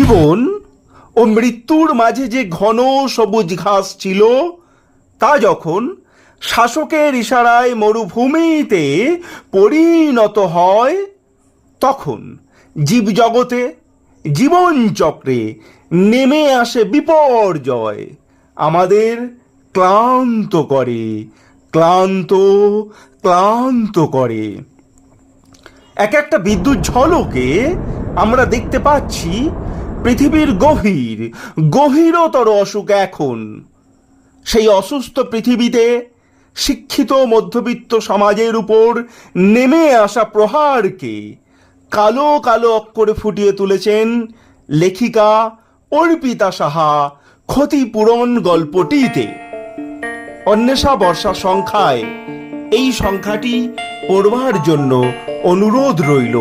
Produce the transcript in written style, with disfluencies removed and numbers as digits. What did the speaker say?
জীবন ও মৃত্যুর মাঝে যে ঘন সবুজ ঘাস ছিল, তা যখন শাসকের ইশারায় মরুভূমিতে পরিণত হয়, তখন জীবজগতে জীবনচক্রে নেমে আসে বিপর্যয়, আমাদের ক্লান্ত করে, ক্লান্ত ক্লান্ত করে। এক একটা বিদ্যুৎ ঝলকে আমরা দেখতে পাচ্ছি পৃথিবীর গভীরতর অসুখ এখন। সেই অসুস্থ পৃথিবীতে শিক্ষিত মধ্যবিত্ত সমাজের উপর নেমে আসা প্রহারকে কালো কালো অক্ষরে ফুটিয়ে তুলেছেন লেখিকা অর্পিতা সাহা ক্ষতিপূরণ গল্পটিতে। অন্বেষা বর্ষা সংখ্যায় এই সংখ্যাটি পড়বার জন্য অনুরোধ রইল।